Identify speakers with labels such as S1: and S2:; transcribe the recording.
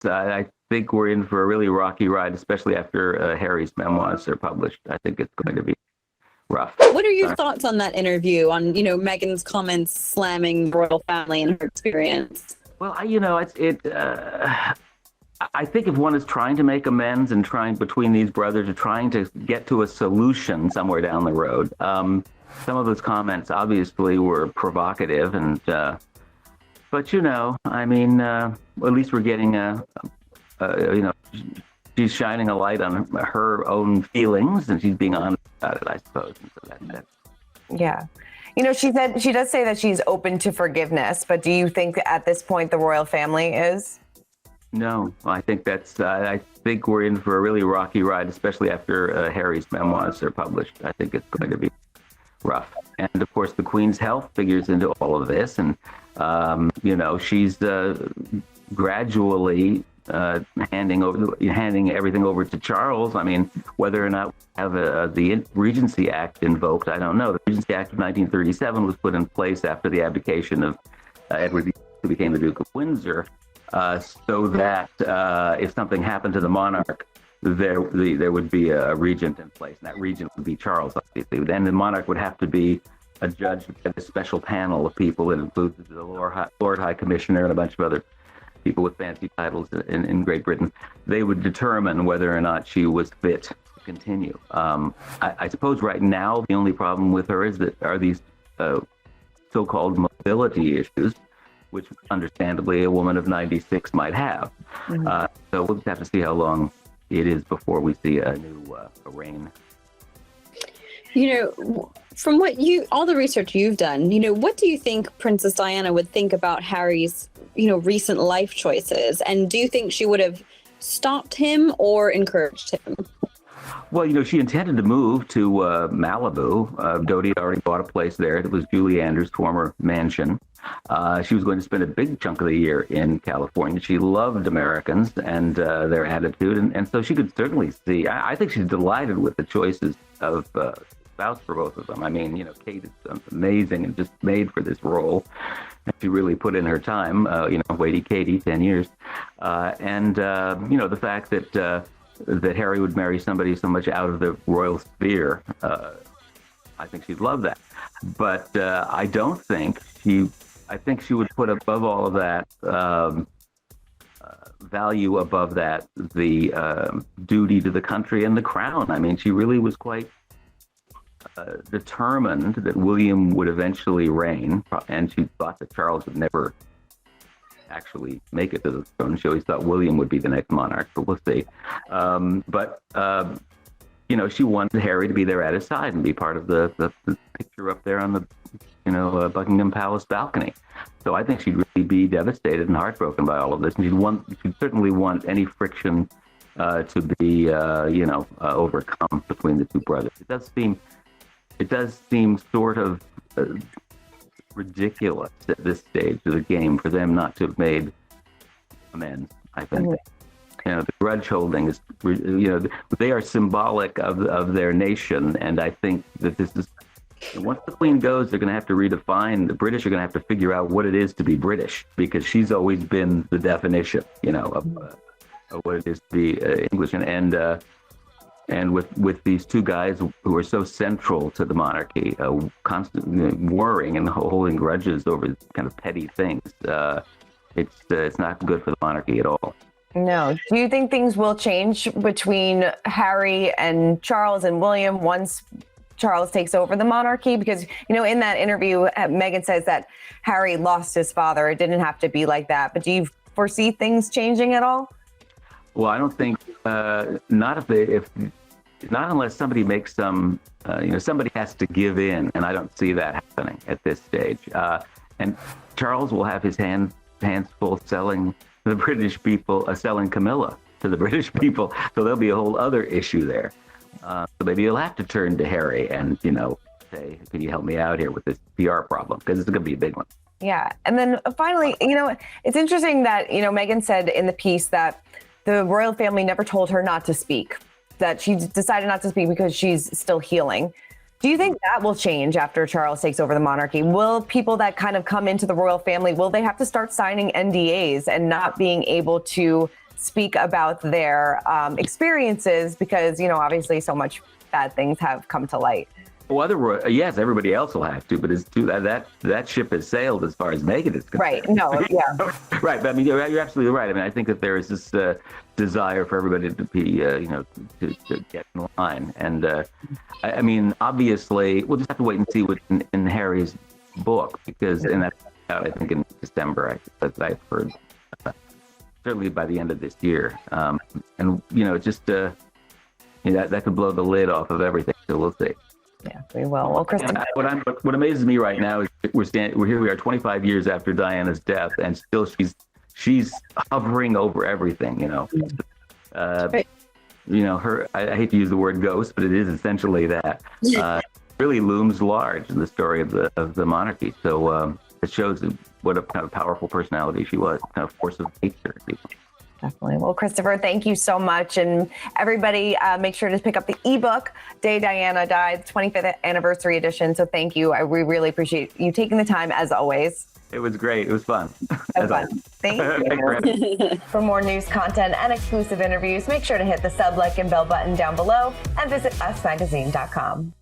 S1: I think we're in for a really rocky ride, especially after Harry's memoirs are published. I think it's going to be rough.
S2: What are your thoughts on that interview, on, Meghan's comments slamming the royal family and her experience?
S1: Well, I think if one is trying to make amends and trying between these brothers or trying to get to a solution somewhere down the road, some of those comments obviously were provocative, and but at least we're getting she's shining a light on her own feelings, and she's being honest about it, I suppose. And so that's
S3: yeah. She does say that she's open to forgiveness, but do you think at this point the royal family is?
S1: No, I think I think we're in for a really rocky ride, especially after Harry's memoirs are published. I think it's going to be rough. And of course, the Queen's health figures into all of this. And, she's gradually handing everything over to Charles. I mean, whether or not we have the Regency Act invoked, I don't know. The Regency Act of 1937 was put in place after the abdication of Edward, who became the Duke of Windsor. So that if something happened to the monarch, there would be a regent in place, and that regent would be Charles, obviously. Then the monarch would have to be judged by a special panel of people that includes the Lord High Commissioner and a bunch of other people with fancy titles in Great Britain. They would determine whether or not she was fit to continue. I suppose right now the only problem with her are these so-called mobility issues, which understandably a woman of 96 might have. Mm-hmm. So we'll just have to see how long it is before we see a new reign.
S2: From all the research you've done, what do you think Princess Diana would think about Harry's, recent life choices? And do you think she would have stopped him or encouraged him?
S1: Well, she intended to move to Malibu. Dodie had already bought a place there. It was Julie Andrews' former mansion. She was going to spend a big chunk of the year in California. She loved Americans and their attitude. And so she could certainly see, I think she's delighted with the choices of spouse for both of them. I mean, Kate is amazing and just made for this role. And she really put in her time, Waity Katie, 10 years. The fact that Harry would marry somebody so much out of the royal sphere, I think she'd love that. But I don't think I think she would put above all of that, value above that, the duty to the country and the crown. I mean, she really was quite determined that William would eventually reign, and she thought that Charles would never actually make it to the throne. She always thought William would be the next monarch, but we'll see. She wanted Harry to be there at his side and be part of the picture up there on the Buckingham Palace balcony. So I think she'd really be devastated and heartbroken by all of this, and she'd certainly want any friction to be overcome between the two brothers. It does seem sort of ridiculous at this stage of the game for them not to have made amends, I think. Mm-hmm. The grudge holding is, they are symbolic of their nation, and I think that this is, once the Queen goes, they're going to have to redefine, the British are going to have to figure out what it is to be British, because she's always been the definition, of what it is to be English. And with these two guys who are so central to the monarchy, constantly warring and holding grudges over kind of petty things, it's not good for the monarchy at all.
S3: No. Do you think things will change between Harry and Charles and William once Charles takes over the monarchy? Because, in that interview, Meghan says that Harry lost his father. It didn't have to be like that. But do you foresee things changing at all?
S1: Well, I don't think, not unless somebody makes somebody has to give in, and I don't see that happening at this stage. And Charles will have his hands full selling the British people, selling Camilla to the British people, so there'll be a whole other issue there. So maybe you'll have to turn to Harry and, say, can you help me out here with this PR problem? Because it's going to be a big one.
S3: Yeah. And then finally, it's interesting that, Meghan said in the piece that the royal family never told her not to speak, that she decided not to speak because she's still healing. Do you think that will change after Charles takes over the monarchy? Will people that kind of come into the royal family, will they have to start signing NDAs and not being able to speak about their experiences because, obviously so much bad things have come to light.
S1: Well, yes, everybody else will have to, but it's too that ship has sailed as far as Meghan is concerned.
S3: Right. No. Yeah.
S1: Right. But I mean, you're absolutely right. I mean, I think that there is this desire for everybody to be, to get in line. And I mean, obviously, we'll just have to wait and see what in Harry's book, because and that's out, I think, in December. I've heard certainly by the end of this year. And just that could blow the lid off of everything. So we'll see.
S3: Yeah, we will. Well, Christopher.
S1: What amazes me right now is we're here. We are 25 years after Diana's death, and still she's hovering over everything.
S2: Right.
S1: I hate to use the word ghost, but it is essentially that. Really looms large in the story of the monarchy. So it shows what a kind of powerful personality she was, kind of force of nature.
S3: Definitely. Well, Christopher, thank you so much. And everybody, make sure to pick up the ebook, Day Diana Died, 25th anniversary edition. So thank you. We really appreciate you taking the time, as always.
S1: It was great. It was fun.
S3: So fun. Thank you. For more news, content, and exclusive interviews, make sure to hit the sub, like, and bell button down below and visit usmagazine.com.